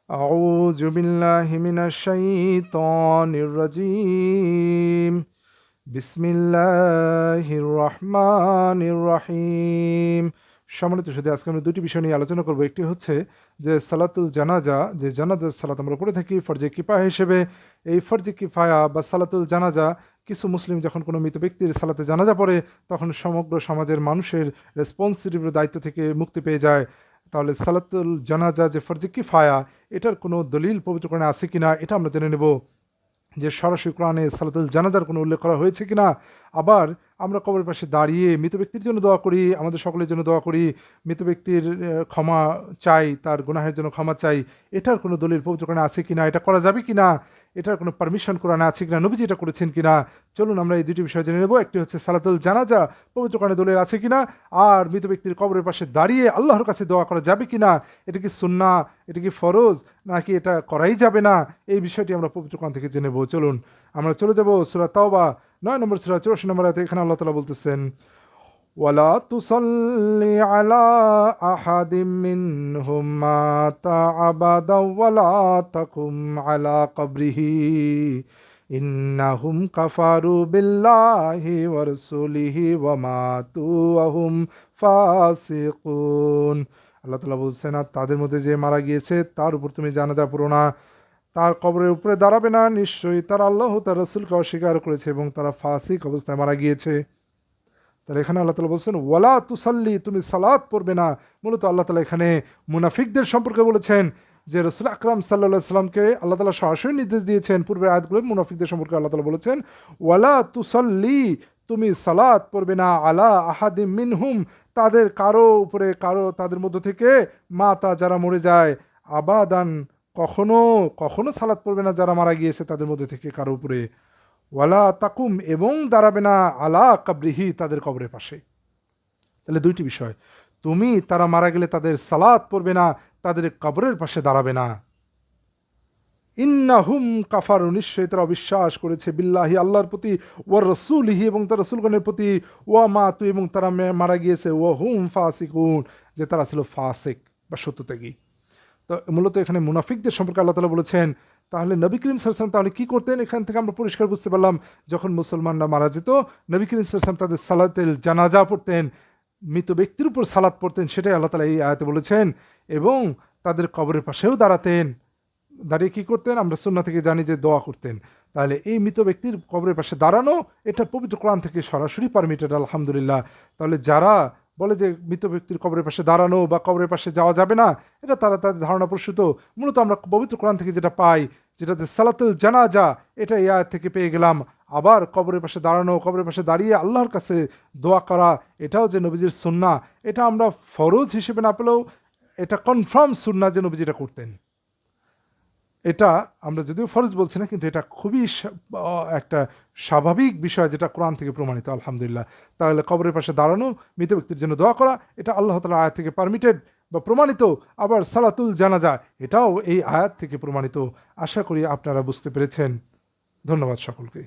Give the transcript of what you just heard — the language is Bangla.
أعوذ بالله من الشيطان الرجيم بسم الله الرحمن الرحيم। সম্মানিত সুধী, আজকে আমরা দুটি বিষয় নিয়ে আলোচনা করব। একটি হচ্ছে যে সালাতুল জানাজা, যে জানাজার সালাত আমরা পড়ে থাকি ফরজে কিফায়া হিসেবে। এই ফরজে কিফায়া বা সালাতুল জানাজা, কিছু মুসলিম যখন কোনো মৃত ব্যক্তির সালাতে জানাজা পড়ে তখন সমগ্র সমাজের মানুষের রেসপন্সিবিলিটি দায়িত্ব থেকে মুক্তি পেয়ে যায়। তাহলে সালাতুল জানাজা যে ফরজে কিফায়া, এটার কোনো দলিল পবিত্র কোরআনে আছে কিনা এটা আমরা জেনে নেব। যে সরাসরি কোরআনে সালাতুল জানাজার কোনো উল্লেখ করা হয়েছে কিনা। আবার আমরা কবরের পাশে দাঁড়িয়ে মৃত ব্যক্তির জন্য দোয়া করি, আমাদের সকলের জন্য দোয়া করি, মৃত ব্যক্তির ক্ষমা চাই, তার গুনাহের জন্য ক্ষমা চাই। এটার কোনো দলিল পবিত্র কোরআনে আছে কিনা, এটা করা যাবে কিনা, এটার কোনো পারমিশন কোরআনে আছে কিনা, নবীজি এটা করেছেন কিনা। চলুন আমরা এই দুটি বিষয় জেনে নেব। একটি হচ্ছে সালাতুল জানাজা পবিত্র কোরআনে দলিল আছে কিনা, আর মৃত ব্যক্তির কবরের পাশে দাঁড়িয়ে আল্লাহর কাছে দোয়া করা যাবে কিনা, এটা কি সুন্নাহ, এটা কি ফরজ, নাকি এটা করাই যাবে না, এই বিষয়টি আমরা পবিত্র কোরআন থেকে জেনে নেব। চলুন আমরা চলে যাব সূরা তাওবা 9 নম্বর সূরা 84 নম্বর আয়াতে। এখানে আল্লাহ তাআলা বলতেছেন, ওয়ালা তুসাল্লি আলা আহাদিম মিনহুম মাতা আবাদা ওয়ালা তাকুম আলা কবরিহি ইন্নাহুম কাফারু বিল্লাহি ওয়া রাসূলিহি ওয়া মাতু ওয়া হুম ফাসিকুন। আল্লাহ তাআলা বলছেন, আর তাদের মধ্যে যে মারা গিয়েছে তার উপর তুমি জানাজা পড়ো না, তার কবরের উপরে দাঁড়াবে না, নিশ্চয়ই তারা আল্লাহ তার রাসূলকে অস্বীকার করেছে এবং তারা ফাসিক অবস্থায় মারা গিয়েছে। তাহলে এখানে আল্লাহ তাআলা বলছেন ওয়ালা তুসাল্লি, তুমি সালাত পড়বে না। মূলত আল্লাহ তাআলা এখানে মুনাফিকদের সম্পর্কে বলেছেন, যে রাসূল আকরাম সাল্লাল্লাহু আলাইহি সাল্লামকে আল্লাহ তাআলা সরাসরি নির্দেশ দিয়েছেন। পূর্বের আয়াতগুলো মুনাফিকদের সম্পর্কে আল্লাহ তাআলা বলেছেন ওয়ালা তুসাল্লি, তুমি সালাত পড়বে না, আলা আহাদিম মিনহুম, তাদের কারো উপরে, কারো তাদের মধ্য থেকে, মাতা যারা মরে যায়, আবাদান, কখনো কখনো সালাত পড়বে না যারা মারা গিয়েছে তাদের মধ্যে থেকে কারো উপরে, ওয়ালা তাকুম, এবং দাঁড়াবে না, আলা কাবরিহি, তাদের কবরের পাশে। তাহলে দুইটি বিষয়, তুমি তারা মারা গেলে তাদের সালাত পড়বে না, তাদের কবরের পাশে দাঁড়াবে না। ইন্নাহুম কাফারু, নিশ্চয়ই তারা অবিশ্বাস করেছে, বিল্লাহি, আল্লাহর প্রতি, ওয়ার রাসূলিহি, এবং তার রাসূলগণের প্রতি, ওয়া মাতু, এবং তারা মারা গিয়েছে, ওয়া হুম ফাসিকুন, যে তারা ছিল ফাসিক বা সত্যত্যাগী। তো মূলত এখানে মুনাফিকদের সম্পর্কে আল্লাহ তাআলা বলেছেন। তাহলে নবী করিম সাল্লাল্লাহু আলাইহি ওয়াসাল্লাম তাহলে কি করতেন, এখান থেকে আমরা পরিষ্কার বুঝতে পারলাম, যখন মুসলমানরা মারা যেত নবী করিম সাল্লাল্লাহু আলাইহি ওয়াসাল্লাম তাদের সালাতুল জানাজা পড়তেন, মৃত ব্যক্তির উপর সালাত পড়তেন, সেটাই আল্লাহ তাআলা এই আয়াতে বলেছেন। এবং তাদের কবরের পাশেও দাঁড়াতেন, দাঁড়িয়ে কি করতেন আমরা সুন্নাহ থেকে জানি যে দোয়া করতেন। তাহলে এই মৃত ব্যক্তির কবরের পাশে দাঁড়ানো, এটা পবিত্র কোরআন থেকে সরাসরি পারমিটেড, আলহামদুলিল্লাহ। তাহলে যারা বলে যে মৃত ব্যক্তির কবরের পাশে দাঁড়ানো বা কবরের পাশে যাওয়া যাবে না, এটা তারা তাদের ধারণা প্রসূত। মূলত আমরা পবিত্র কোরআন থেকে যেটা পাই, যেটা যে সালাতুল জানাজা, এটা এই আয়াত থেকে পেয়ে গেলাম। আবার কবরের পাশে দাঁড়ানো, কবরের পাশে দাঁড়িয়ে আল্লাহর কাছে দোয়া করা, এটাও যে নবীজির সুন্নাহ, এটা আমরা ফরজ হিসেবে না পেলেও এটা কনফার্ম সুন্নাহ যে নবীজিটা করতেন। এটা আমরা যদিও ফরজ বলছি না, কিন্তু এটা খুবই একটা স্বাভাবিক বিষয় যেটা কোরআন থেকে প্রমাণিত, আলহামদুলিল্লাহ। তাহলে কবরের পাশে দাঁড়ানো, মৃত ব্যক্তির জন্য দোয়া করা, এটা আল্লাহ তাআলার আয়াত থেকে পারমিটেড বা প্রমাণিত। আবার সালাতুল জানাজা, এটাও এই আয়াত থেকে প্রমাণিত। আশা করি আপনারা বুঝতে পেরেছেন। ধন্যবাদ সকলকে।